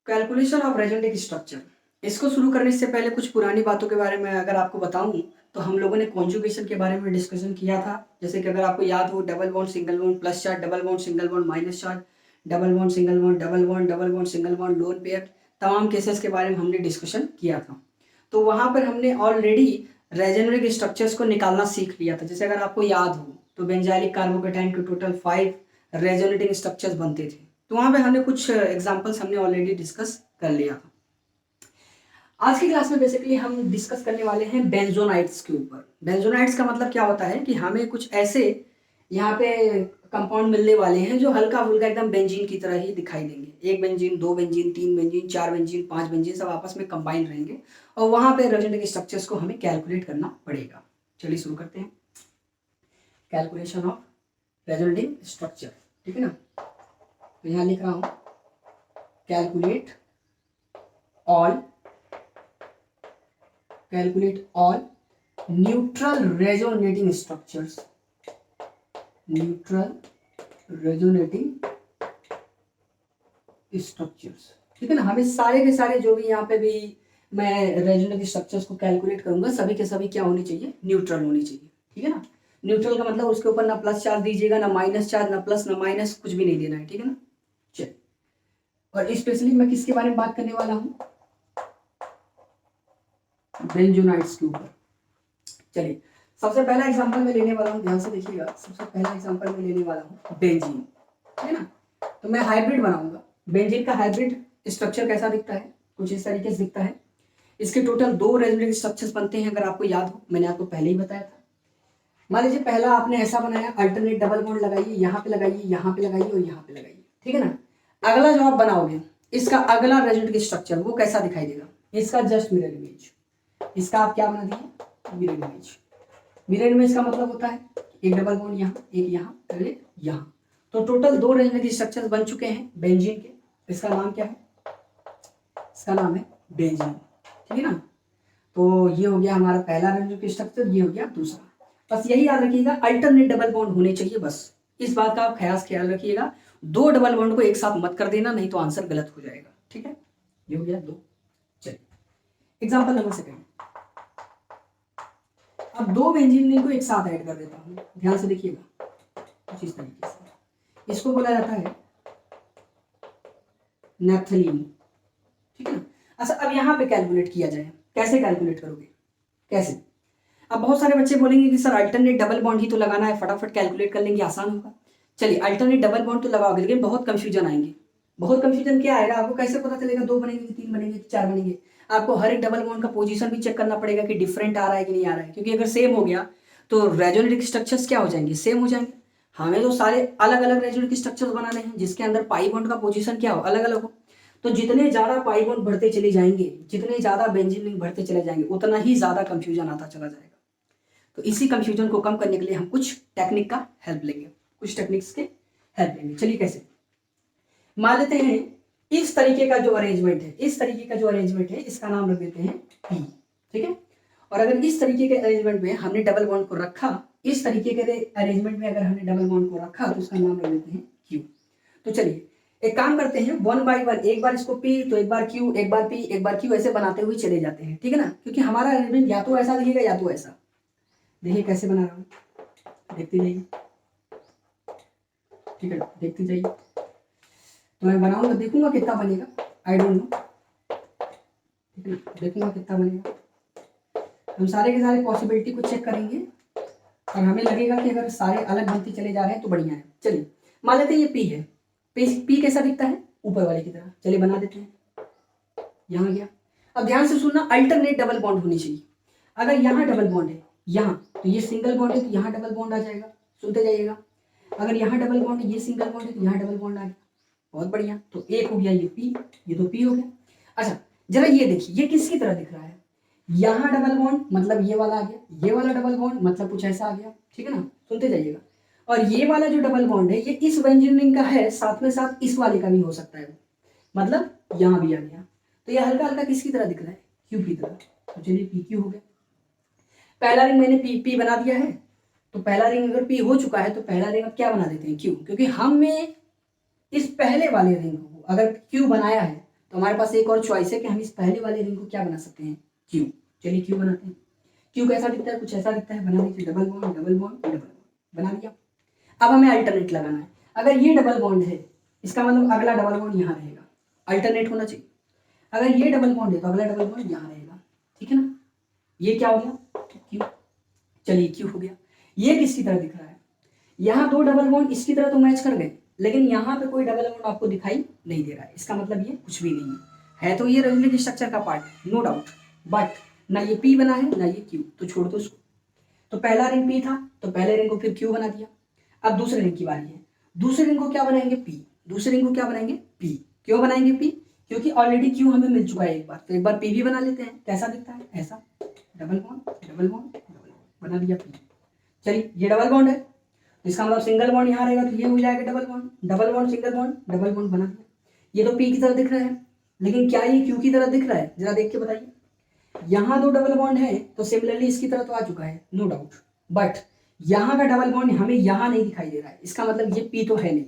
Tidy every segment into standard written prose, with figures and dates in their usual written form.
Calculation of resonating structure. इसको शुरू करने से पहले कुछ पुरानी बातों के बारे में अगर आपको बताऊं तो हम लोगों ने कॉन्जुगेशन के बारे में डिस्कशन किया था। जैसे कि अगर आपको याद हो, double bond single bond plus charge, double bond single bond minus charge, double bond single bond double bond, double bond single bond lone pair, तमाम केसेस के बारे में हमने डिस्कशन किया था। तो वहां पर हमने ऑलरेडी रेजोनेटिंग स्ट्रक्चर्स को निकालना सीख लिया था। जैसे अगर आपको याद हो तो बेंजाइलिक कार्बोकेटाइन के टोटल 5 रेजोनेटिंग स्ट्रक्चर्स बनते थे। तो वहां पे हमने कुछ एग्जांपल्स हमने ऑलरेडी डिस्कस कर लिया था। आज की क्लास में बेसिकली हम डिस्कस करने वाले हैं बेंजोनाइट्स के ऊपर। बेंजोनाइट्स का मतलब क्या होता है कि हमें कुछ ऐसे यहाँ पे कंपाउंड मिलने वाले हैं जो हल्का फुल्का एकदम बेंजीन की तरह ही दिखाई देंगे। एक बेंजीन, दो बेंजीन, तीन बेंजीन, चार बेंजीन, पांच बेंजीन, सब आपस में कंबाइन रहेंगे और वहां पे रेजोनेटिंग स्ट्रक्चर्स को हमें कैलकुलेट करना पड़ेगा। चलिए शुरू करते हैं। कैलकुलेशन ऑफ रेजोनेटिंग स्ट्रक्चर, ठीक है ना। तो यहाँ लिख रहा हूं calculate all neutral resonating structures. Neutral resonating structures, ठीक है ना। हमें सारे के सारे जो भी यहाँ पे भी मैं रेजोनेटिंग स्ट्रक्चर्स को कैलकुलेट करूंगा, सभी के सभी क्या होनी चाहिए? न्यूट्रल होनी चाहिए, ठीक है ना। न्यूट्रल का मतलब उसके ऊपर ना प्लस चार्ज दीजिएगा, ना माइनस चार्ज, ना प्लस ना माइनस, कुछ भी नहीं देना है, ठीक है ना। चलिए, और स्पेशली मैं किसके बारे में बात करने वाला हूँ? बेंजोनाइट्स के ऊपर। चलिए, सबसे पहला एग्जांपल मैं लेने वाला हूँ, ध्यान से देखिएगा। सबसे पहला एग्जांपल मैं लेने वाला हूँ बेंजीन, है ना। तो मैं हाइब्रिड बनाऊंगा। बेंजीन का हाइब्रिड स्ट्रक्चर कैसा दिखता है? कुछ इस तरीके से दिखता है। इसके टोटल 2 रेजोनेटिंग स्ट्रक्चर्स बनते हैं। अगर आपको याद हो, मैंने आपको पहले ही बताया था। मान लीजिए पहला आपने ऐसा बनाया, अल्टरनेट डबल बॉन्ड लगाइए, यहाँ पे लगाइए, यहाँ पे लगाइए और यहाँ पे लगाइए, ठीक है ना। अगला जो आप बनाओगे, इसका अगला रेजोनेटिंग स्ट्रक्चर वो कैसा दिखाई देगा? इसका जस्ट मिरर इमेज। इसका आप क्या बना दिए? Mirror image. मिरर इमेज का मतलब होता है एक डबल बॉन्ड यहाँ, एक यहाँ और एक यहाँ। तो टोटल 2 रेजोनेटिंग स्ट्रक्चर्स बन चुके हैं बेंजीन के। इसका नाम क्या है? इसका नाम है बेंजीन, ठीक है ना। तो ये हो गया हमारा पहला रेजोनेटिंग स्ट्रक्चर, ये हो गया दूसरा। बस यही याद रखिएगा, अल्टरनेट डबल बॉन्ड होने चाहिए, बस इस बात का आप ख्याल रखिएगा। 2 डबल बॉन्ड को एक साथ मत कर देना, नहीं तो आंसर गलत हो जाएगा, ठीक है। ये हो गया 2। चलिए, एग्जाम्पल नंबर सेकंड। अब 2 बेंजीन को एक साथ ऐड कर देता हूँ, ध्यान से देखिएगा कुछ इस तरीके से। इसको बोला जाता है नैप्थलीन, ठीक है ना। अच्छा, अब यहाँ पे कैलकुलेट किया जाए, कैसे कैलकुलेट करोगे? कैसे? अब बहुत सारे बच्चे बोलेंगे कि सर अल्टरनेट डबल बॉन्ड ही तो लगाना है, फटाफट कैलकुलेट कर लेंगे, आसान होगा। चलिए, अल्टरनेट डबल बॉन्ड तो लगाओगे, लेकिन बहुत कंफ्यूजन आएंगे। बहुत कंफ्यूजन क्या आएगा? आपको कैसे पता चलेगा 2 बनेंगे, 3 बनेंगे, 4 बनेंगे? आपको हर एक डबल बॉन्ड का पोजीशन भी चेक करना पड़ेगा कि डिफरेंट आ रहा है कि नहीं आ रहा है, क्योंकि अगर सेम हो गया तो रेजोनेटिंग स्ट्रक्चर्स क्या हो जाएंगे? सेम हो जाएंगे। हमें तो सारे अलग अलग रेजोनेटिंग स्ट्रक्चर्स बनाने हैं जिसके अंदर पाई बॉन्ड का पोजीशन क्या हो? अलग अलग हो। तो जितने ज्यादा पाई बॉन्ड बढ़ते चले जाएंगे, जितने ज्यादा बेंजीन रिंग बढ़ते चले जाएंगे, उतना ही ज्यादा कंफ्यूजन आता चला जाएगा। तो इसी कंफ्यूजन को कम करने के लिए हम कुछ टेक्निक का हेल्प लेंगे, कुछ टेक्निक्स के हेल्प लेंगे। चलिए, कैसे? मान लेते हैं इस तरीके का जो अरेंजमेंट है, इस तरीके का जो अरेंजमेंट है, इसका नाम रख देते हैं पी, ठीक है। और अगर इस तरीके के अरेंजमेंट में हमने डबल बॉन्ड को रखा, इस तरीके के अरेंजमेंट में अगर हमने डबल बॉन्ड को रखा तो उसका नाम रख देते हैं क्यू। तो चलिए, एक काम करते हैं, 1 बाय 1, एक बार इसको पी तो एक बार क्यू, एक बार पी, एक बार क्यू, ऐसे बनाते हुए चले जाते हैं, ठीक है ना। क्योंकि हमारा अरेंजमेंट या तो ऐसा दिखेगा या तो ऐसा। देखिए कैसे बना रहा हूँ, देखते जाइए, ठीक है, देखते जाइए। तो मैं बनाऊंगा, देखूंगा कितना बनेगा, आई डोंट नो, ठीक है ना, देखूंगा कितना बनेगा। हम सारे के सारे पॉसिबिलिटी को चेक करेंगे और हमें लगेगा कि अगर सारे अलग बनते चले जा रहे हैं तो बढ़िया है। चलिए, मान लेते हैं ये पी है। पी कैसा दिखता है? ऊपर वाले की तरह। चलिए बना देते हैं, यहाँ गया। अब ध्यान से सुनना, अल्टरनेट डबल बॉन्ड होनी चाहिए। अगर यहाँ डबल बॉन्ड है, यहाँ, तो ये सिंगल बॉन्ड है तो यहाँ डबल बॉन्ड आ जाएगा, सुनते जाइएगा। अगर यहाँ डबल बॉन्ड है, ये सिंगल बॉन्ड है तो यहाँ डबल बॉन्ड आ गया, बहुत बढ़िया। तो एक हो गया ये पी, ये तो पी हो गया। अच्छा, जरा ये देखिए, ये किसकी तरह दिख रहा है? यहाँ डबल बॉन्ड मतलब ये वाला आ गया, ये वाला डबल बॉन्ड मतलब कुछ ऐसा आ गया, ठीक है ना, सुनते जाइएगा। और ये वाला जो डबल बॉन्ड है, ये इस बेंजीन रिंग का है, साथ में साथ इस वाले का भी हो सकता है, मतलब यहाँ भी आ गया। तो ये हल्का हल्का किसकी तरह दिख रहा है? क्यू की तरह। तो चलिए, पी क्यू हो गया। पहला रिंग मैंने पी पी बना दिया है, तो पहला रिंग अगर पी हो चुका है तो पहला रिंग अब क्या बना देते हैं? क्यू, क्योंकि हमने इस पहले वाले रिंग को अगर क्यू बनाया है तो हमारे पास एक और चॉइस है कि हम इस पहले वाले रिंग को क्या बना सकते हैं, क्यू। चलिए क्यू बनाते हैं। क्यू कैसा दिखता है, कुछ ऐसा दिखता है, बना लीजिए, double bond double bond double bond, बना दिया। अब हमें अल्टरनेट लगाना है। अगर ये डबल बॉन्ड है इसका मतलब अगला डबल बॉन्ड यहाँ रहेगा, अल्टरनेट होना चाहिए। अगर ये डबल बॉन्ड है तो अगला डबल बॉन्ड यहाँ रहेगा, ठीक है ना। ये क्या हो गया, क्यू। चलिए क्यू हो गया। ये किसकी तरह दिख रहा है, यहाँ दो डबल बॉन्ड इसकी तरह तो मैच कर गए, लेकिन यहाँ पे कोई डबल बॉन्ड आपको दिखाई नहीं दे रहा है। इसका मतलब ये कुछ भी नहीं है तो ये रेजोनेंट स्ट्रक्चर का पार्ट, नो डाउट, बट ना ये पी बना है ना ये क्यू, तो छोड़ दो उसको। तो पहला रिंग पी था तो पहले रिंग को फिर क्यू बना दिया। अब दूसरे रिंग की बारी है, दूसरे रिंग को क्या बनाएंगे, पी। दूसरे रिंग को क्या बनाएंगे, पी। क्यों बनाएंगे पी, क्योंकि ऑलरेडी क्यू हमें मिल चुका है एक बार, तो एक बार पी भी बना लेते हैं। कैसा दिखता है, ऐसा, double bond double bond double bond, बना दिया पी। चलिए ये डबल बॉन्ड है, इसका मतलब सिंगल बॉन्ड यहाँ रहेगा तो ये हो जाएगा double bond, double bond single bond double bond, बना दिया। ये तो पी की तरह दिख रहा है, लेकिन क्या ये क्यू की तरह दिख रहा है, जरा देख के बताइए। यहाँ दो डबल बॉन्ड है तो सिमिलरली इसकी तरह तो आ चुका है, नो डाउट, बट यहाँ का डबल बॉन्ड हमें यहाँ नहीं दिखाई दे रहा है। इसका मतलब ये पी तो है नहीं,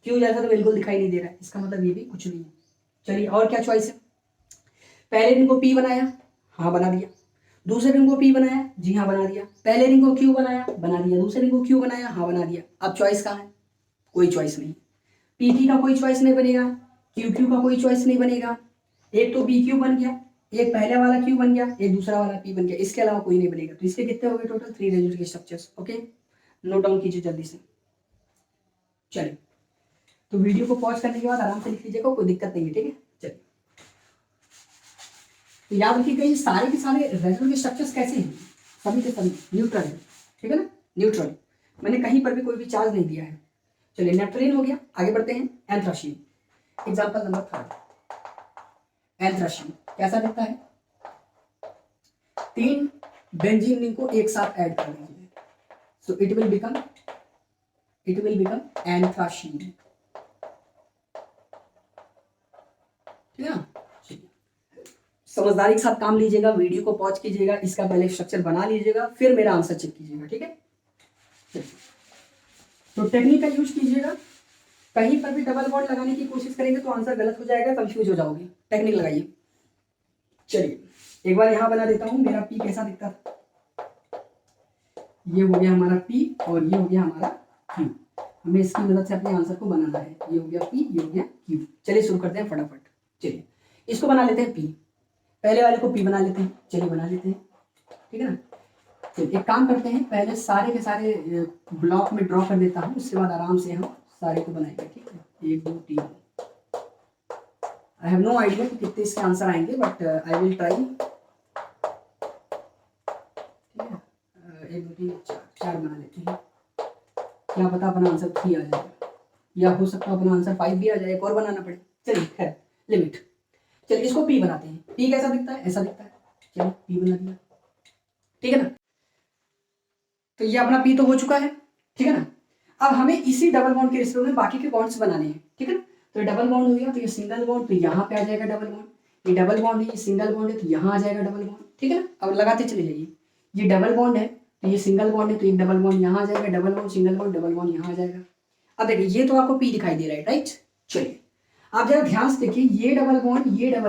क्यू जैसा तो बिल्कुल दिखाई नहीं दे रहा है, इसका मतलब ये भी कुछ नहीं है। चलिए और क्या चॉइस है, पहले रिंग को पी बनाया, हाँ बना दिया। दूसरे रिंग को पी बनाया, जी हाँ बना दिया। पहले रिंग को क्यू बनाया, बना दिया। दूसरे रिंग को क्यू बनाया, हाँ बना दिया। अब चॉइस कहाँ है, कोई चॉइस नहीं। पी पी का कोई चॉइस नहीं बनेगा, क्यू क्यू का कोई चॉइस नहीं बनेगा। एक तो पी क्यू बन गया, एक पहले वाला क्यू बन गया, एक दूसरा वाला पी बन गया, इसके अलावा कोई नहीं बनेगा। तो इसके कितने हो गए टोटल, 3 रेजोनेंट के स्ट्रक्चर्स। ओके, नोट डाउन कीजिए जल्दी से। चलिए तो वीडियो को पॉज करने के बाद आराम से लिख लीजिएगा, कोई दिक्कत नहीं है, ठीक है। चलिए तो याद रखिएगा ये सारे के सारे रेजोनेंट के स्ट्रक्चर्स कैसे हैं, सभी के सभी न्यूट्रल है, ठीक है ना, न्यूट्रल। मैंने कहीं पर भी कोई भी चार्ज नहीं दिया है। चलिए नेप्थलीन हो गया, आगे बढ़ते हैं। Anthracene, example number 3। एंथ्रासीन कैसा दिखता है, 3 बेंजीन रिंग को एक साथ ऐड कर दीजिए, so it will become anthracene, ठीक है ना। समझदारी के साथ काम लीजिएगा, वीडियो को पॉज कीजिएगा, इसका पहले स्ट्रक्चर बना लीजिएगा, फिर मेरा आंसर चेक कीजिएगा, ठीक है। तो टेक्निक का यूज कीजिएगा, कहीं पर भी डबल बॉन्ड लगाने की कोशिश करेंगे तो आंसर गलत हो जाएगा, कंफ्यूज हो जाओगे। टेक्निक लगाइए। चलिए एक बार यहां बना देता हूं, मेरा पी कैसा दिखता था, ये हो गया हमारा पी और ये हो गया हमारा क्यू। हमें इसकी मदद से अपने आंसर को बनाना है। ये हो गया पी, ये हो गया क्यू। चलिए शुरू करते हैं फटाफट। चलिए इसको बना लेते हैं पी, पहले वाले को पी बना लेते हैं। चलिए बना लेते हैं, ठीक है ना। चलिए एक काम करते हैं, पहले सारे के सारे ब्लॉक में ड्रॉ कर देता हूँ, उसके बाद आराम से हम सारे को बनाएंगे, ठीक है। 1 2 3, आई हैव नो आइडिया कि कितने इसके आंसर आएंगे, बट आई विल ट्राई। 1 2 3 4 बना लेते हैं, क्या पता अपना आंसर 3 आ जाए, या हो सकता है अपना आंसर 5 भी आ जाए, एक और बनाना पड़े। चलिए खैर लिमिट। चलिए इसको पी बनाते हैं। पी कैसा दिखता है, ऐसा दिखता है। चलिए पी बना दिया, ठीक है ना। तो ये अपना पी तो हो चुका है, ठीक है ना। अब हमें इसी डबल बॉन्ड के रिश्ते में बाकी के बॉन्ड्स बनाने हैं, ठीक है ना। तो डबल बॉन्ड हो गया, तो ये सिंगल बॉन्ड, तो यहाँ पे आ जाएगा डबल बॉन्ड। ये डबल बॉन्ड है, ये सिंगल बॉन्ड है, तो यहाँ आ जाएगा डबल बॉन्ड, ठीक है ना। अब लगाते चले जाइए, ये डबल बॉन्ड है तो ये सिंगल बॉन्ड है, तो एक डबल बॉन्ड यहाँ आ जाएगा, double bond single bond double bond यहाँ आ जाएगा। अब देखिए ये तो आपको पी दिखाई दे रहा है, राइट। चलिए आप जरा ध्यान से देखिए, ये डबल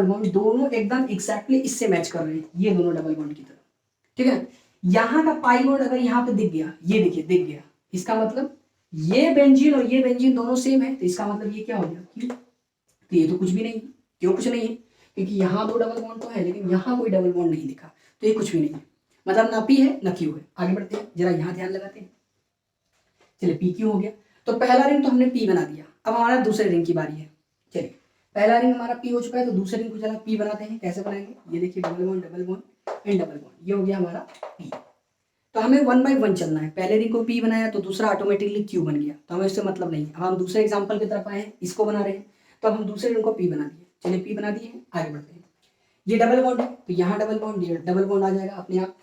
बॉन्ड दोनों एकदम एक्जैक्टली इससे मैच कर रहे हैं, ये दोनों डबल बॉन्ड की तरह, ठीक है। यहाँ का पाई बॉन्ड अगर यहाँ पे दिख गया, ये देखिए दिख गया, इसका मतलब ये बेंजीन और ये बेंजीन दोनों सेम है, तो इसका मतलब ये क्या हो गया, क्यों। तो ये तो कुछ भी नहीं है, क्यों कुछ नहीं है, क्योंकि यहाँ 2 डबल बॉन्ड तो है, लेकिन यहाँ कोई डबल बॉन्ड नहीं दिखा, तो ये कुछ भी नहीं है, मतलब ना पी है ना क्यू है। आगे बढ़ते हैं, जरा यहाँ ध्यान लगाते हैं। चलिए पी क्यू हो गया, तो पहला रिंग तो हमने पी बना दिया। अब हमारा दूसरे रिंग की बारी है। चलिए पहला रिंग हमारा पी हो चुका है, तो दूसरे रिंग को जरा पी बनाते हैं। कैसे बनाएंगे, ये देखिए double bond and double bond, ये हो गया हमारा पी। तो हमें 1 बाय 1 चलना है। पहले रिंग को पी बनाया तो दूसरा ऑटोमेटिकली क्यू बन गया, तो हमें इससे मतलब नहीं है। अब हम दूसरे एग्जांपल की तरफ आए हैं, इसको बना रहे हैं, तो अब हम दूसरे रिंग को पी बना दिए। चलिए पी बना दिए, आगे बढ़ते हैं। ये डबल बॉन्ड है, तो यहाँ डबल बॉन्ड, ये डबल बॉन्ड आ जाएगा अपने आप।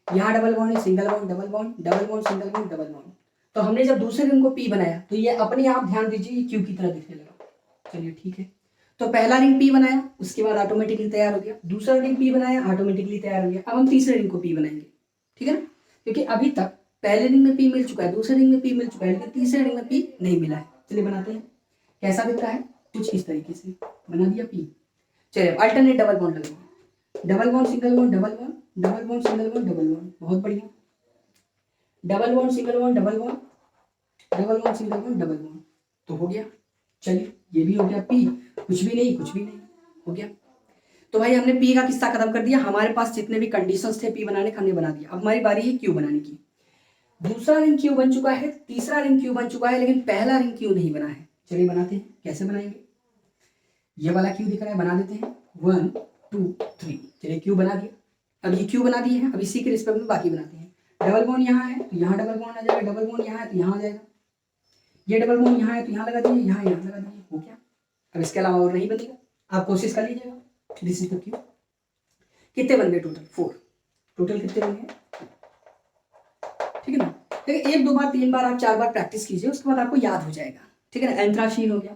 यहाँ डबल बॉन्ड है, single bond double bond, double bond single bond double bond. तो हमने जब दूसरे रिंग को पी बनाया तो ये अपने आप, ध्यान दीजिए, ये क्यू की तरह दिखने लगा। चलिए ठीक है, तो पहला रिंग पी बनाया, उसके बाद ऑटोमेटिकली तैयार हो गया। दूसरा रिंग पी बनाया, ऑटोमेटिकली तैयार हो गया। अब हम तीसरे रिंग को पी बनाएंगे, ठीक है ना, क्योंकि अभी तक पहले रिंग में पी मिल चुका है, दूसरे रिंग में पी मिल चुका है, लेकिन तीसरे रिंग में पी नहीं मिला है। चलिए बनाते हैं, कैसा दिखता है, कुछ इस तरीके से बना दिया पी। चलिए अल्टरनेट डबल बॉन्ड लगेंगे, double bond single bond double bond, double bond single bond double bond, बहुत बढ़िया, double bond single bond double bond, double bond single bond double bond, तो हो गया। चलिए ये भी हो गया, पी कुछ भी नहीं, कुछ भी नहीं, हो गया। तो भाई हमने पी का किस्सा खत्म कर दिया, हमारे पास जितने भी कंडीशंस थे पी बनाने के हमने बना दिया। अब हमारी बारी है क्यू बनाने की। दूसरा रिंग क्यू बन चुका है, तीसरा रिंग क्यू बन चुका है, लेकिन पहला रिंग क्यू नहीं बना है। चलिए बनाते हैं, कैसे बनाएंगे। ये वाला क्यू दिख रहा है, बना देते हैं 1 2 3। चलिए क्यू बना दिया। अब ये क्यू बना दिए हैं, अब इसी के रिस्पेक्ट में बाकी बनाते हैं। डबल बॉन्ड यहाँ है तो यहाँ डबल बॉन्ड आ जाएगा, डबल बॉन्ड यहाँ है तो यहाँ आ जाएगा, ये डबल बॉन्ड यहाँ है तो यहाँ लगा दीजिए, यहाँ यहाँ लगा दीजिए, हो गया। अब इसके अलावा और नहीं बनेगा, आप कोशिश कर लीजिएगा। This is the Q. कितने बन गए टोटल? 4। टोटल कितने बन गए? ठीक है ना। देखिए 1 2 बार 3 बार आप 4 बार प्रैक्टिस कीजिए, उसके बाद आपको याद हो जाएगा। ठीक है ना, एंथ्राशीन हो गया।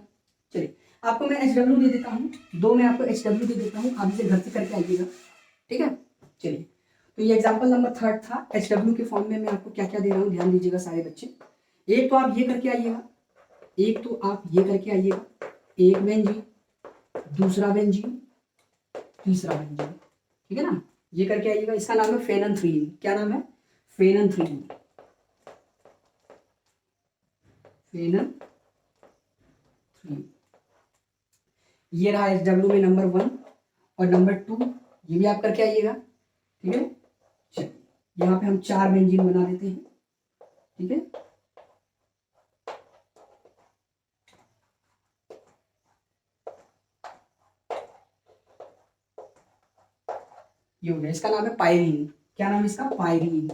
चलिए आपको मैं HW दे देता हूँ, 2 में आपको HW दे देता हूँ, आप इसे घर से करके आइएगा। ठीक है, चलिए तो ये एग्जाम्पल नंबर 3 था। HW के फॉर्म में मैं आपको क्या क्या दे रहा हूँ, ध्यान दीजिएगा सारे बच्चे। एक तो आप ये करके आइएगा, एक तो आप ये करके आइएगा, एक बेंजीन, दूसरा बेंजीन, तीसरा बेंजीन। ठीक है ना, ये करके आइएगा। इसका नाम है फेनन-3। क्या नाम है? फेनन-3। फेनन-3। ये रहा HW में नंबर 1 और नंबर 2, ये भी आप करके आइएगा। ठीक है, चलिए यहाँ पे हम 4 बेंजीन बना देते हैं। ठीक है, ये हो गया। इसका नाम है पायरीन। क्या नाम है इसका? पायरीन।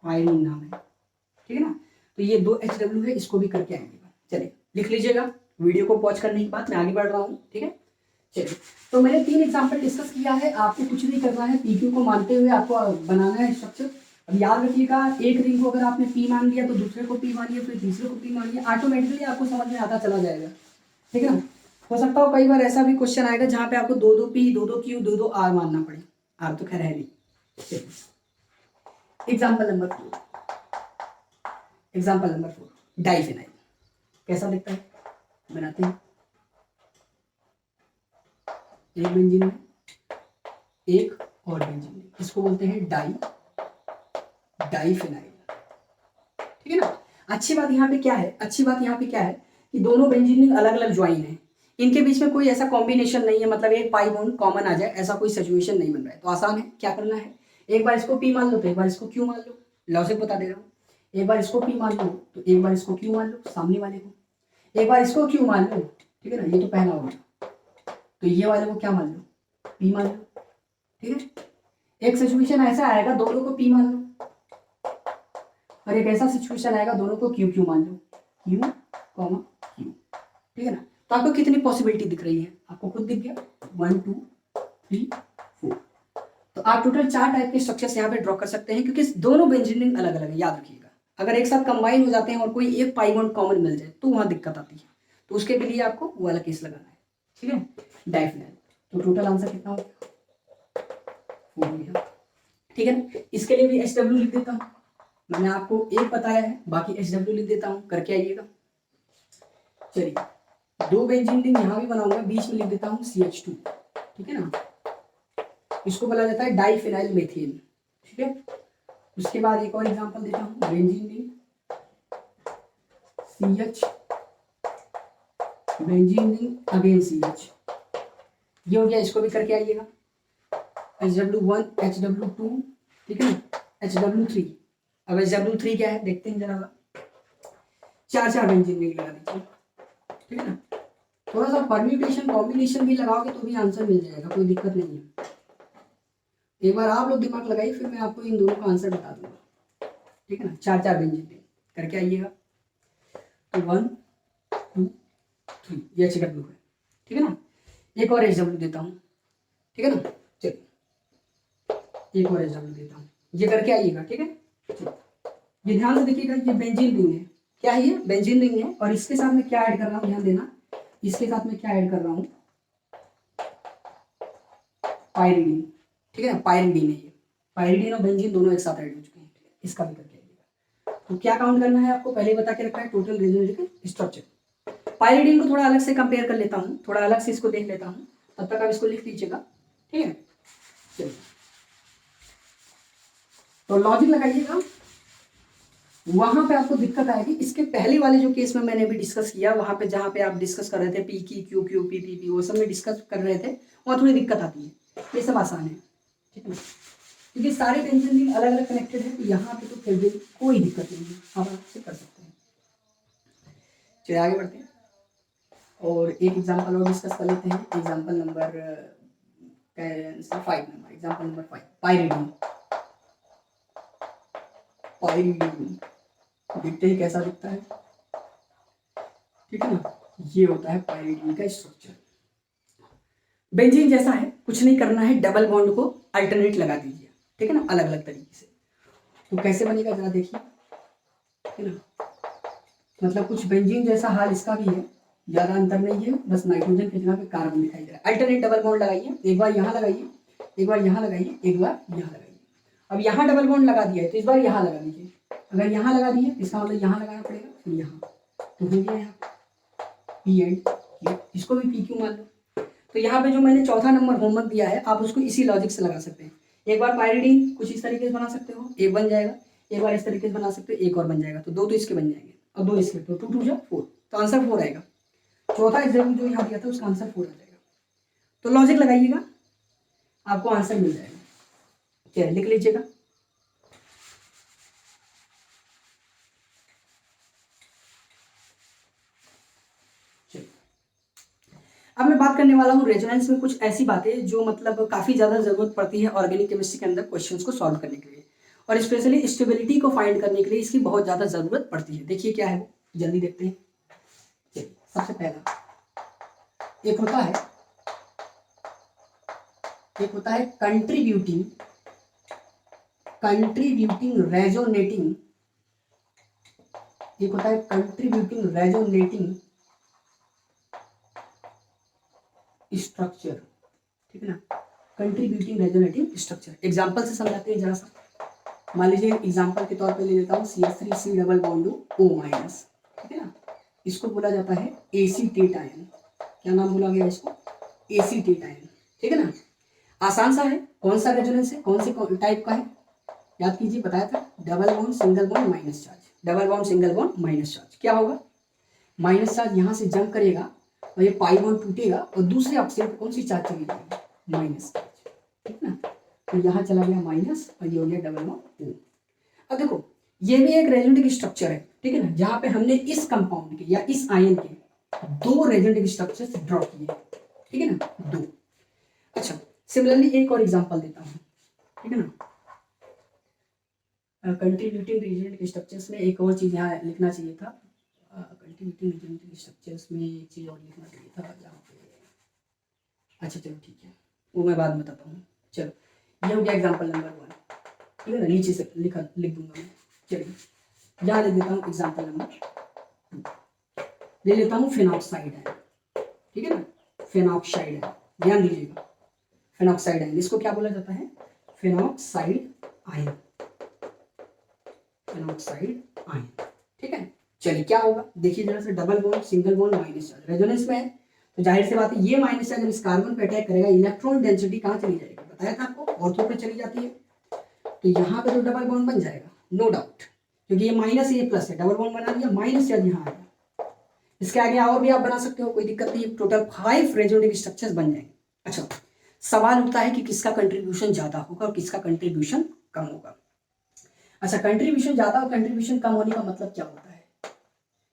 पायरीन नाम है। ठीक है ना, तो ये 2 HW है, इसको भी करके आएंगे। चलिए लिख लीजिएगा वीडियो को पॉज करने के बाद, मैं आगे बढ़ रहा हूँ। ठीक है, चलिए तो मैंने 3 एग्जाम्पल डिस्कस किया है, आपको कुछ नहीं करना है, PQ को मानते हुए आपको बनाना है स्ट्रक्चर। अब याद रखिएगा, एक रिंग को अगर आपने P मान लिया तो दूसरे को P मानिए, फिर तीसरे को P मानिए, ऑटोमेटिकली आपको समझ में आता चला जाएगा। ठीक है ना, हो सकता हो कई बार ऐसा भी क्वेश्चन आएगा जहाँ पे आपको 2 2 P 2 2 Q 2 2 R मानना पड़े। R तो खैर है नहीं। Example number 4, example number 4, diphenyl. कैसा दिखता है, बनाते हैं। एक बेंजीन में एक और बेंजीन में, इसको बोलते हैं डाइफिनाइल। ठीक है ना। अच्छी बात यहाँ पे क्या है, अच्छी बात यहाँ पे क्या है कि दोनों बेंजीन अलग अलग ज्वाइन है, इनके बीच में कोई ऐसा कॉम्बिनेशन नहीं है, मतलब एक पाई बॉन्ड कॉमन आ जाए, ऐसा कोई सिचुएशन नहीं बन रहा है। तो आसान है, क्या करना है, एक बार इसको P मान लो तो एक बार इसको Q मान लो, लॉजिक बता दे रहा हूँ। एक बार इसको P मान लो तो एक बार इसको Q मान लो, सामने वाले को। एक बार इसको Q मान लो, ठीक है ना, ये तो पहला होगा, तो ये वाले को क्या मान लो, P मान लो। ठीक है, एक सिचुएशन ऐसा आएगा दोनों को P मान लो, और एक ऐसा सिचुएशन आएगा दोनों को Q मान लो, Q, Q। ठीक है ना, तो आपको कितनी पॉसिबिलिटी दिख रही है, आपको खुद दिख गया 1 2 3 4। तो आप टोटल 4 टाइप के स्ट्रक्चर्स यहाँ पे ड्रॉ कर सकते हैं, क्योंकि दोनों बेंजीन अलग अलग है। याद रखिएगा, अगर एक साथ कंबाइन हो जाते हैं और कोई एक पाई बॉन्ड कॉमन मिल जाए तो वहाँ दिक्कत आती है, तो उसके लिए आपको वो वाला केस लगाना है। ठीक है, डाइफिनाइल। तो टोटल आंसर कितना हो गया? ठीक है ना, इसके लिए भी HW लिख देता हूँ, मैंने आपको एक बताया है, बाकी HW लिख देता हूँ, करके आइएगा। चलिए 2 बेंजीन रिंग यहाँ भी बनाऊंगा, बीच में लिख देता हूँ CH2। ठीक है ना, इसको बोला जाता है डाइफिनाइल मेथिल। ठीक है, उसके बाद एक और एग्जांपल देता हूँ, benzene ring CH, benzene ring again CH, ये हो गया, इसको भी करके आइएगा। HW1 HW2, ठीक है ना, HW3। अब HW3 क्या है देखते हैं जरा, 4 बेंजीन रिंग लगा दीजिए। ठीक है ना, थोड़ा सा परम्यूटेशन कॉम्बिनेशन भी लगाओगे तो भी आंसर मिल जाएगा, कोई दिक्कत नहीं है। एक बार आप लोग दिमाग लगाइए, फिर मैं आपको इन दोनों का आंसर बता दूंगा। ठीक है ना, 4 बेंजीन करके आइएगा। तो 1 2 3 ये HW है। ठीक है ना, एक और HW देता हूँ। ठीक है ना, चलिए एक और HW देता हूँ, ये करके आइएगा। ठीक है, ये ध्यान से देखिएगा, ये बेंजीन रिंग है। क्या है ये? बेंजीन रिंग है, और इसके साथ में क्या ऐड कर रहा हूँ, ध्यान देना, इसके साथ में क्या ऐड कर रहा हूँ, पायरिडीन। ठीक है ना, पायरिडीन है ये, पायरिडीन और बेंजीन दोनों एक साथ ऐड हो चुके हैं। इसका भी करके आइएगा। तो क्या काउंट करना है आपको, पहले बता के रखा है टोटल रेजोनेटिव स्ट्रक्चर। पायरिडीन को थोड़ा अलग से कंपेयर कर लेता हूँ, थोड़ा अलग से इसको देख लेता हूँ। तब तक आप इसको लिख लीजिएगा, ठीक है। चलिए तो लॉजिक लगाइएगा। वहां पे आपको दिक्कत आएगी इसके पहले वाले जो केस में मैंने अभी डिस्कस किया, वहां पे जहां पे आप डिस्कस कर रहे थे पी की Q Q P P P, वो सब में डिस्कस कर रहे थे, वहाँ थोड़ी दिक्कत आती है। ये सब आसान है, ठीक है ना, क्योंकि सारे टेंशन रिंग अलग अलग कनेक्टेड है, तो यहाँ पे तो फिर भी कोई दिक्कत नहीं है, आप आपसे कर सकते हैं। चलिए आगे बढ़ते हैं और एक एग्जाम्पल और डिस्कस कर लेते हैं। Example number 5 number, example number 5, pyridine. Pyridine देखते ही कैसा दिखता है, ठीक है ना, ये होता है पाइरिडिन का स्ट्रक्चर। बेंजीन जैसा है, कुछ नहीं करना है, डबल बॉन्ड को अल्टरनेट लगा दीजिए, ठीक है ना, अलग अलग तरीके से। तो कैसे बनेगा जरा देखिए, ठीक है ना, मतलब कुछ बेंजीन जैसा हाल इसका भी है, ज्यादा अंतर नहीं है, बस नाइट्रोजन की जगह पे कार्बन दिखाई दे रहा है। अल्टरनेट डबल बॉन्ड लगाइए, एक बार यहाँ लगाइए, एक बार यहाँ लगाइए, एक बार यहाँ लगाइए। अब यहाँ डबल बॉन्ड लगा दिया है तो इस बार यहाँ लगा दीजिए। अगर यहाँ लगा दिए इसका मतलब यहाँ लगाना पड़ेगा, फिर यहाँ, तो हो गया यहाँ पी एंड क्यू, इसको भी पी क्यू मान लो। तो यहाँ पे जो मैंने चौथा नंबर होमवर्क दिया है, आप उसको इसी लॉजिक से लगा सकते हैं। एक बार पाइरिडीन कुछ इस तरीके से बना सकते हो, एक बन जाएगा, एक बार इस तरीके से बना सकते हो, एक और बन जाएगा, तो दो तो इसके बन जाएंगे और दो इसके, तो 2 2 जा 4, तो आंसर 4 आएगा। चौथा एग्जाम्पल जो यहाँ दिया था उसका आंसर 4 आ जाएगा। तो लॉजिक लगाइएगा, आपको आंसर मिल जाएगा। चलिए लिख लीजिएगा। अब मैं बात करने वाला हूँ रेजोनेंस में कुछ ऐसी बातें जो मतलब काफ़ी ज़्यादा ज़रूरत पड़ती है ऑर्गेनिक केमिस्ट्री के अंदर क्वेश्चंस को सॉल्व करने के लिए, और स्पेशली स्टेबिलिटी को फाइंड करने के लिए इसकी बहुत ज़्यादा ज़रूरत पड़ती है। देखिए क्या है वो, जल्दी देखते हैं। चलिए सबसे पहला एक होता है कंट्रीब्यूटिंग रेजोनेटिंग, एक होता है कंट्रीब्यूटिंग रेजोनेटिंग स्ट्रक्चर, ठीक है ना, कंट्रीब्यूटिंग रेजोनेटिंग स्ट्रक्चर। एग्जांपल से समझाते हैं जरा सा। मान लीजिए एग्जांपल के तौर पे ले लेता हूँ CH3C double bond O minus, ठीक है ना, इसको बोला जाता है एसीटेट आयन। क्या नाम बोला गया इसको, एसीटेट आयन, ठीक है ना। आसान सा है, कौन सा रेजोनेंस है, कौन से टाइप का है, याद कीजिए, बताया था, double bond single bond minus charge, double bond single bond minus charge. क्या होगा, माइनस चार्ज यहाँ से जंप करेगा और ये पाई बॉन्ड टूटेगा और दूसरे ऑक्सीजन पर कौन सी चार्ज चली जाएगी, माइनस चार्ज, ठीक है ना। तो यहाँ चला गया माइनस और ये हो गया डबल बॉन्ड O। अब देखो ये भी एक रेजोनेटिक स्ट्रक्चर है, ठीक है ना, जहाँ पे हमने इस कंपाउंड के या इस आयन के दो रेजोनेटिक स्ट्रक्चर्स ड्रॉ किए, ठीक है ना, दो। अच्छा सिमिलरली एक और एग्जांपल देता हूँ, ठीक है ना, कंट्रीब्यूटिंग रेजोनेटिक स्ट्रक्चर्स में एक और चीज़ यहाँ लिखना चाहिए था, कंट्रीब्यूटिंग रेजोनेटिक स्ट्रक्चर्स में एक चीज़ और लिखना चाहिए था यहाँ पे। अच्छा चलो ठीक है, वो मैं बाद में बताता हूँ। चलो ये हो गया एग्जांपल नंबर 1, ठीक है ना, नीचे से लिख दूंगा मैं। चलिए यहाँ ले देता हूँ एग्जांपल नंबर 2, ले लेता हूँ फिनॉक्साइड आयन, ठीक है ना, फिनॉक्साइड आयन, ध्यान दीजिएगा, फिनॉक्साइड आयन, इसको क्या बोला जाता है, फिनॉक्साइड आयन, फिनॉक्साइड आयन, ठीक है। चलिए क्या होगा देखिए जरा से, double bond single bond minus charge, resonance में है तो जाहिर सी बात है ये माइनस चार्ज जब इस कार्बन पे अटैक करेगा, इलेक्ट्रॉन डेंसिटी कहाँ चली जाएगी, बताया था आपको, ऑर्थो पे चली जाती है, तो यहाँ पे तो डबल बॉन्ड बन जाएगा नो डाउट, क्योंकि ये माइनस ये प्लस है, डबल बॉन्ड बना दिया, माइनस चार्ज यहाँ आएगा। इसके आगे और भी आप बना सकते हो, कोई दिक्कत नहीं है, टोटल 5 रेजोनेटिक स्ट्रक्चर्स बन जाएंगे। अच्छा सवाल उठता है कि किसका कंट्रीब्यूशन ज्यादा होगा और किसका कंट्रीब्यूशन कम होगा। अच्छा कंट्रीब्यूशन ज्यादा और कंट्रीब्यूशन कम होने का मतलब क्या होता है,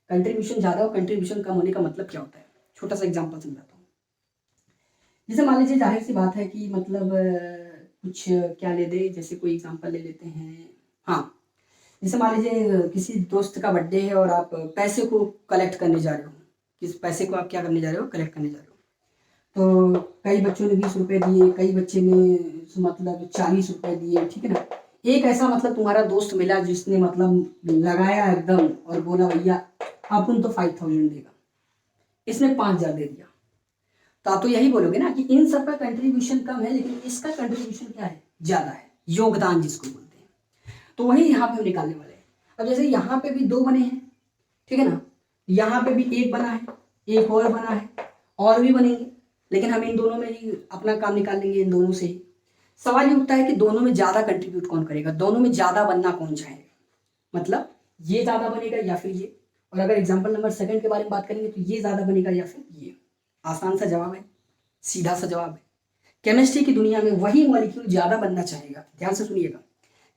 कंट्रीब्यूशन ज्यादा और कंट्रीब्यूशन कम होने का मतलब क्या होता है, छोटा सा एग्जांपल समझाता हूँ। जैसे मान लीजिए जाहिर सी बात है कि मतलब कुछ क्या ले दे, जैसे कोई एग्जांपल ले लेते हैं, हाँ जैसे मान लीजिए किसी दोस्त का बर्थडे है और आप पैसे को कलेक्ट करने जा रहे हो, किस पैसे को आप क्या करने जा रहे हो, कलेक्ट करने जा रहे हो, तो कई बच्चों ने 20 रुपये दिए, कई बच्चे ने मतलब 40 रुपये दिए, ठीक है ना। एक ऐसा मतलब तुम्हारा दोस्त मिला जिसने मतलब लगाया एकदम और बोला भैया अपन तो 5000 देगा, इसने 5000 दे दिया, तो आप तो यही बोलोगे ना कि इन सब का कंट्रीब्यूशन कम है लेकिन इसका कंट्रीब्यूशन क्या है, ज्यादा है, योगदान जिसको बोलते हैं। तो वही यहाँ पे हम निकालने वाले हैं। अब जैसे यहाँ पे भी 2 बने हैं, ठीक है ना, यहाँ पे भी 1 बना है, एक और बना है, और भी बनेंगे, लेकिन हम इन दोनों में ही अपना काम निकाल लेंगे, इन दोनों से ही। सवाल ये उठता है कि दोनों में ज़्यादा कंट्रीब्यूट कौन करेगा, दोनों में ज़्यादा बनना कौन चाहेगा, मतलब ये ज़्यादा बनेगा या फिर ये। और अगर एग्जाम्पल नंबर सेकंड के बारे में बात करेंगे तो ये ज़्यादा बनेगा या फिर ये। आसान सा जवाब है, सीधा सा जवाब है। केमिस्ट्री की दुनिया में वही मॉलिक्यूल ज़्यादा बनना चाहेगा, ध्यान से सुनिएगा।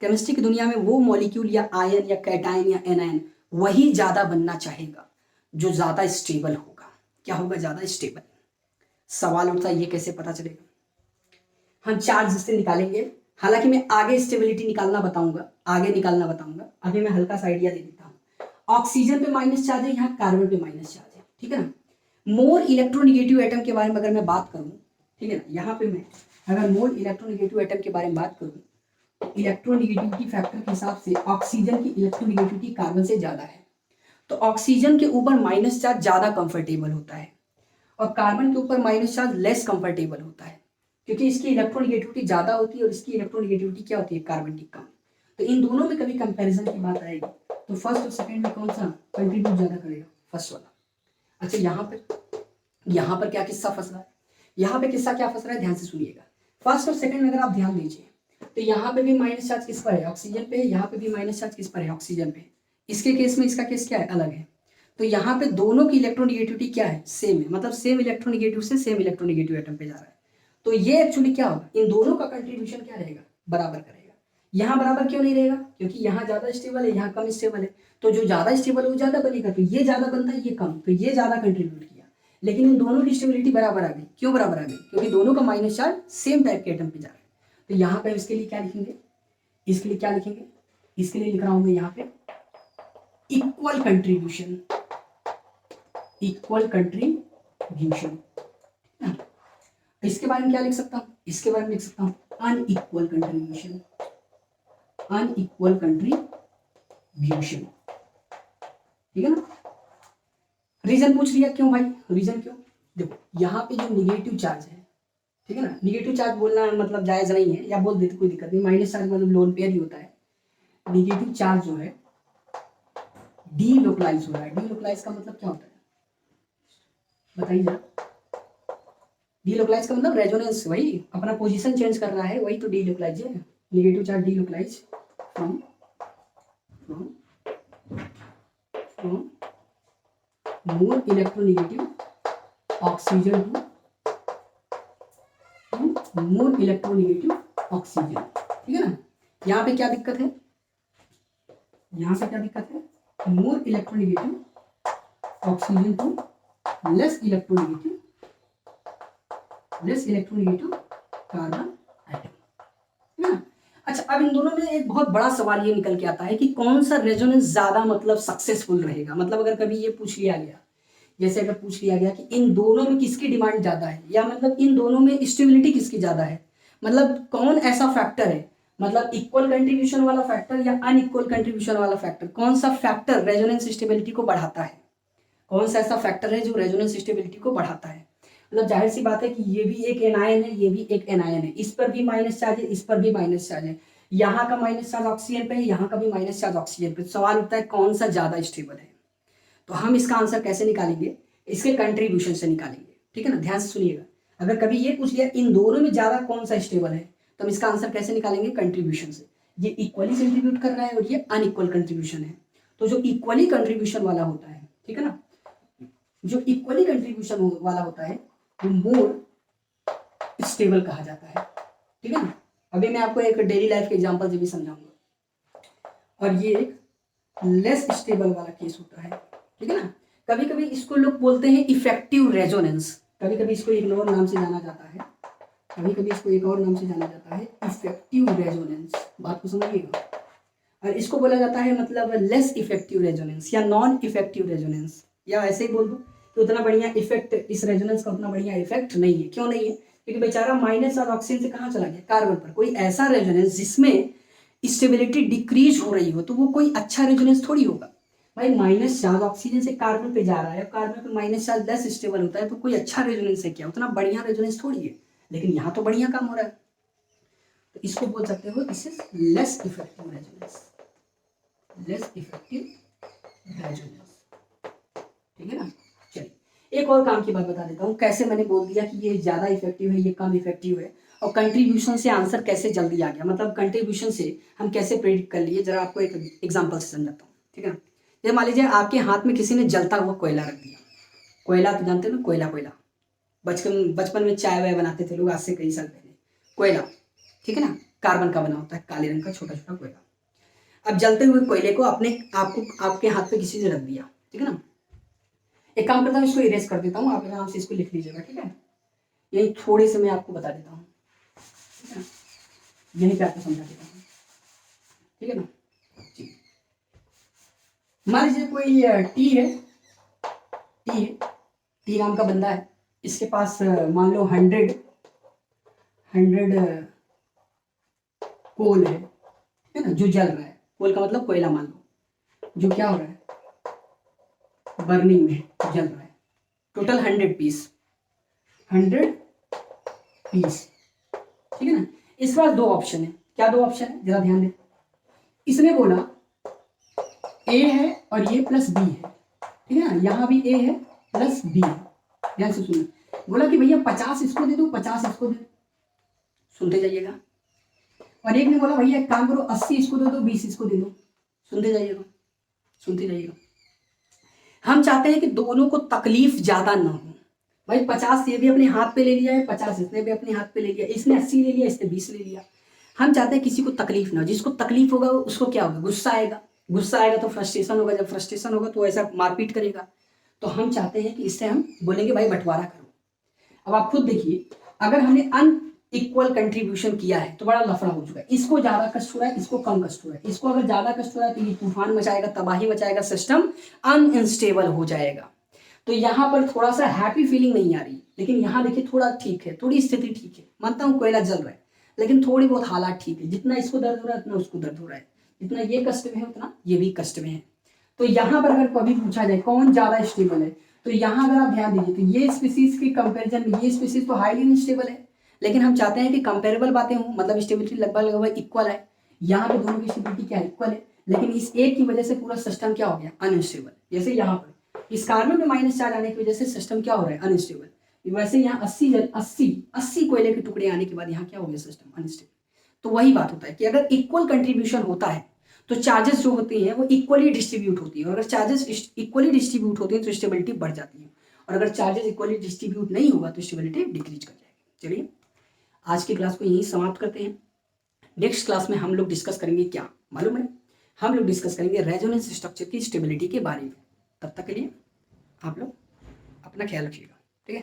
केमिस्ट्री की दुनिया में वो मॉलिक्यूल या आयन या कैटायन या एनायन वही ज़्यादा बनना चाहेगा जो ज़्यादा स्टेबल होगा। क्या होगा, ज़्यादा स्टेबल। सवाल उठता है ये कैसे पता चलेगा, हम चार्ज से निकालेंगे। हालांकि मैं आगे स्टेबिलिटी निकालना बताऊंगा, आगे निकालना बताऊंगा, अभी मैं हल्का सा आइडिया दे देता हूँ। ऑक्सीजन पे माइनस चार्ज है, यहाँ कार्बन पे माइनस चार्ज है, ठीक है ना। मोर इलेक्ट्रोनिगेटिव एटम के बारे में अगर मैं बात करूँ, ठीक है ना, यहाँ पे मैं अगर मोर इलेक्ट्रोनिगेटिव एटम के बारे में बात करूँ तो इलेक्ट्रोनिगेटिविटी फैक्टर के हिसाब से ऑक्सीजन की इलेक्ट्रोनिगेटिविटी कार्बन से ज़्यादा है, तो ऑक्सीजन के ऊपर माइनस चार्ज ज़्यादा कंफर्टेबल होता है और कार्बन के ऊपर माइनस चार्ज लेस कंफर्टेबल होता है, क्योंकि इसकी इलेक्ट्रोनिगेटिविटी ज़्यादा होती है और इसकी इलेक्ट्रोनिगेटिविटी क्या होती है, कार्बन की कम। तो इन दोनों में कभी कंपैरिजन की बात आएगी तो फर्स्ट और सेकंड में कौन सा कंट्रीब्यूट ज़्यादा करेगा, फर्स्ट वाला। अच्छा, यहाँ पर क्या किस्सा फंस रहा है, यहाँ पे किस्सा क्या फंस रहा है, ध्यान से सुनिएगा। फर्स्ट और सेकंड में अगर आप ध्यान दीजिए तो यहाँ पे भी माइनस चार्ज किस पर है, ऑक्सीजन पे, यहाँ पे भी माइनस चार्ज किस पर है, ऑक्सीजन पे। इसके केस में इसका केस क्या है, अलग है। तो यहाँ पे दोनों की इलेक्ट्रोनिगेटिविटी क्या है, सेम है, मतलब सेम इलेक्ट्रोनिगेटिव से सेम इलेक्ट्रोनिगेटिव एटम पे जा रहा है। तो ये एक्चुअली क्या होगा, इन दोनों का कंट्रीब्यूशन क्या रहेगा, बराबर करेगा। यहाँ बराबर क्यों नहीं रहेगा, क्योंकि यहाँ ज़्यादा स्टेबल है, यहाँ कम स्टेबल है। तो जो ज़्यादा स्टेबल है वो ज़्यादा बनेगा, तो ये ज़्यादा बनता है, ये कम, तो ये ज़्यादा कंट्रीब्यूट किया। लेकिन इन दोनों की स्टेबिलिटी बराबर आ गई, क्यों बराबर आ गई, क्योंकि दोनों का माइनस चार्ज सेम टाइप के एटम पे जा रहा है। तो यहाँ पे इसके लिए क्या लिखेंगे, इसके लिए क्या लिखेंगे, इसके लिए लिख रहा हूँ यहाँ पे इक्वल कंट्रीब्यूशन, इक्वल कंट्रीब्यूशन। इसके बारे में क्या लिख सकता हूँ, इसके बारे में लिख सकता हूँ अनइक्वल कंट्रीब्यूशन, अनइक्वल कंट्रीब्यूशन, ठीक है ना। रीजन पूछ लिया, क्यों भाई, रीजन क्यों, देखो यहाँ पे जो निगेटिव चार्ज है, ठीक है ना, निगेटिव चार्ज बोलना मतलब जायज नहीं है, या बोल देते कोई दिक्कत नहीं, माइनस चार्ज मतलब लोन पेयर ही होता है। निगेटिव चार्ज जो है डीलोकलाइज हो रहा है। डीलोकलाइज का मतलब क्या होता है, बताइए जरा। डीलोकलाइज का मतलब रेजोनेंस, वही अपना पोजीशन चेंज कर रहा है, वही तो डीलोकलाइज है। Negative charge delocalize from more electronegative oxygen to more electronegative oxygen, ठीक है ना। यहाँ पे क्या दिक्कत है, यहाँ से क्या दिक्कत है, more electronegative oxygen to less electronegative carbon atom, है ना। अच्छा, अब इन दोनों में एक बहुत बड़ा सवाल ये निकल के आता है कि कौन सा रेजोनेंस ज्यादा मतलब सक्सेसफुल रहेगा। मतलब अगर कभी ये पूछ लिया गया, जैसे अगर पूछ लिया गया कि इन दोनों में किसकी डिमांड ज्यादा है, या मतलब इन दोनों में स्टेबिलिटी किसकी ज्यादा है, मतलब कौन ऐसा फैक्टर है, मतलब इक्वल कंट्रीब्यूशन वाला फैक्टर या अनइक्वल कंट्रीब्यूशन वाला फैक्टर, कौन सा फैक्टर रेजोनेंस स्टेबिलिटी को बढ़ाता है, कौन सा ऐसा फैक्टर है जो रेजोनेंस स्टेबिलिटी को बढ़ाता है। मतलब जाहिर सी बात है कि ये भी एक एनायन है, ये भी एक एनायन है, इस पर भी माइनस चार्ज है, इस पर भी माइनस चार्ज है, यहाँ का माइनस चार्ज ऑक्सीजन पे है, यहाँ का भी माइनस चार्ज ऑक्सीजन पे। सवाल उठता है कौन सा ज्यादा स्टेबल है। तो हम इसका आंसर कैसे निकालेंगे, इसके कंट्रीब्यूशन से निकालेंगे, ठीक है ना। ध्यान से सुनिएगा, अगर कभी ये पूछ लिया इन दोनों में ज्यादा कौन सा स्टेबल है, तो हम इसका आंसर कैसे निकालेंगे, कंट्रीब्यूशन से। ये इक्वली कंट्रीब्यूट कर रहा है और ये अनइक्वल कंट्रीब्यूशन है। तो जो इक्वली कंट्रीब्यूशन वाला होता है, ठीक है ना, जो इक्वली कंट्रीब्यूशन वाला होता है वो मोर स्टेबल कहा जाता है, ठीक है ना। अभी मैं आपको एक डेली लाइफ के एग्जांपल से भी समझाऊंगा। और ये एक लेस स्टेबल वाला केस होता है, ठीक है ना। कभी कभी इसको लोग बोलते हैं इफेक्टिव रेजोनेंस, कभी कभी इसको एक और नाम से जाना जाता है, कभी कभी इसको एक और नाम से जाना जाता है इफेक्टिव रेजोनेंस। बात को समझिएगा। और इसको बोला जाता है मतलब लेस इफेक्टिव रेजोनेंस या नॉन इफेक्टिव रेजोनेंस, या ऐसे ही बोल दो कि उतना बढ़िया इफेक्ट, इस रेजोनेंस का उतना बढ़िया इफेक्ट नहीं है। क्यों नहीं है, क्योंकि बेचारा माइनस चार्ज ऑक्सीजन से कहाँ चला गया, कार्बन पर। कोई ऐसा रेजोनेंस जिसमें स्टेबिलिटी डिक्रीज हो रही हो तो वो कोई अच्छा रेजोनेंस थोड़ी होगा भाई। माइनस चार्ज ऑक्सीजन से कार्बन पे जा रहा है, कार्बन पे माइनस चार्ज लेस स्टेबल होता है, तो कोई अच्छा रेजोनेंस है क्या, उतना बढ़िया रेजोनेंस थोड़ी है। लेकिन यहाँ तो बढ़िया काम हो रहा है, तो इसको बोल सकते हो this is less effective resonance, less effective resonance, ठीक है ना। चलिए एक और काम की बात बता देता हूँ, कैसे मैंने बोल दिया कि ये ज़्यादा इफेक्टिव है, ये कम इफेक्टिव है, और कंट्रीब्यूशन से आंसर कैसे जल्दी आ गया, मतलब कंट्रीब्यूशन से हम कैसे प्रेडिक्ट कर लिए। जरा आपको एक एग्जाम्पल से समझाता हूँ, ठीक है ना। जैसे मान लीजिए आपके हाथ में किसी ने जलता हुआ कोयला रख दिया। कोयला तो जानते हो ना, कोयला, कोयला बचपन में चाय वाय बनाते थे लोग आज से कई साल पहले। कोयला, ठीक है ना, कार्बन का बना होता है, काले रंग का छोटा छोटा कोयला। अब जलते हुए कोयले को आपके हाथ पे किसी ने रख दिया, ठीक है ना। एक काम करता हूँ, इसको इरेज कर देता हूँ, आप आराम से इसको लिख लीजिएगा, ठीक है। यही थोड़े से मैं आपको बता देता हूँ, ठीक है, यही पे आपको समझा देता हूँ, ठीक है ना जी। मान लीजिए कोई टी है, टी नाम का बंदा है, इसके पास मान लो 100 कोल है ना, जो जल रहा है। कोल का मतलब कोयला मान लो, जो क्या हो रहा है, बर्निंग में जल रहा है। टोटल 100 पीस, ठीक है ना। इसके पास दो ऑप्शन है। क्या दो ऑप्शन है, जरा ध्यान दें। इसने बोला ए है और ये प्लस बी है, ठीक है ना, यहाँ भी ए है प्लस बी है। ध्यान से सुनिए, बोला कि भैया 50 इसको दे दो, 50 इसको दे दो, सुनते जाइएगा। और एक ने बोला भैया एक काम करो, 80 इसको दे दो, 20 इसको दे दो, सुनते जाइएगा, सुनते जाइएगा। हम चाहते हैं कि दोनों को तकलीफ ज्यादा ना हो। भाई 50 ये भी अपने हाथ पे ले लिया है, 50 इसने भी अपने हाथ पे ले लिया, इसने 80 ले लिया, इसने 20 ले लिया। हम चाहते हैं किसी को तकलीफ ना हो। जिसको तकलीफ होगा उसको क्या होगा, गुस्सा आएगा, गुस्सा आएगा तो फ्रस्ट्रेशन होगा, जब फ्रस्ट्रेशन होगा तो ऐसा मारपीट करेगा। तो हम चाहते हैं कि इससे हम बोलेंगे भाई बंटवारा करो। अब आप खुद देखिए, अगर हमने अनइक्वल कंट्रीब्यूशन किया है तो बड़ा लफड़ा हो चुका है। इसको ज्यादा कष्ट हो रहा है, इसको कम कष्ट हो रहा है। इसको अगर ज्यादा कष्ट हो रहा है तो ये तूफान मचाएगा, तबाही मचाएगा, सिस्टम अनइंस्टेबल हो जाएगा। तो यहाँ पर थोड़ा सा हैप्पी फीलिंग नहीं आ रही, लेकिन यहाँ देखिए थोड़ा ठीक है, थोड़ी स्थिति ठीक है। मानता हूँ कोयला जल रहा है, लेकिन थोड़ी बहुत हालात ठीक है। जितना इसको दर्द हो रहा है उतना उसको दर्द हो रहा है, जितना ये कष्ट में है उतना ये भी कष्ट में है। तो यहाँ पर अगर कभी पूछा जाए कौन ज्यादा स्टेबल है, तो यहाँ अगर आप ध्यान दीजिए तो ये स्पीसीज के कंपैरिजन में ये स्पीसीज तो हाईली अनस्टेबल है। लेकिन हम चाहते हैं कि कंपेरेबल बातें हों, मतलब स्टेबिलिटी लगभग इक्वल है। यहाँ पे दोनों की स्टेबिलिटी क्या इक्वल है, लेकिन इस एक की वजह से पूरा सिस्टम क्या हो गया, अनस्टेबल। जैसे यहाँ पर इस कार्बन में माइनस चार्ज आने की वजह से सिस्टम क्या हो रहा है, अनस्टेबल। वैसे यहाँ 80 कोयले के टुकड़े आने के बाद यहाँ क्या हो गया, सिस्टम अनस्टेबल। तो वही बात होता है कि अगर इक्वल कंट्रीब्यूशन होता है तो चार्जेस जो होती हैं वो इक्वली डिस्ट्रीब्यूट होती है, और अगर चार्जेस इक्वली डिस्ट्रीब्यूट होती है तो स्टेबिलिटी बढ़ जाती है, और अगर चार्जेस इक्वली डिस्ट्रीब्यूट नहीं होगा तो स्टेबिलिटी डिक्रीज कर जाएगी। चलिए आज की क्लास को यहीं समाप्त करते हैं। नेक्स्ट क्लास में हम लोग डिस्कस करेंगे क्या मालूम है, हम लोग डिस्कस करेंगे रेजोनेंस स्ट्रक्चर की स्टेबिलिटी के बारे में। तब तक के लिए आप लोग अपना ख्याल रखिएगा, ठीक है।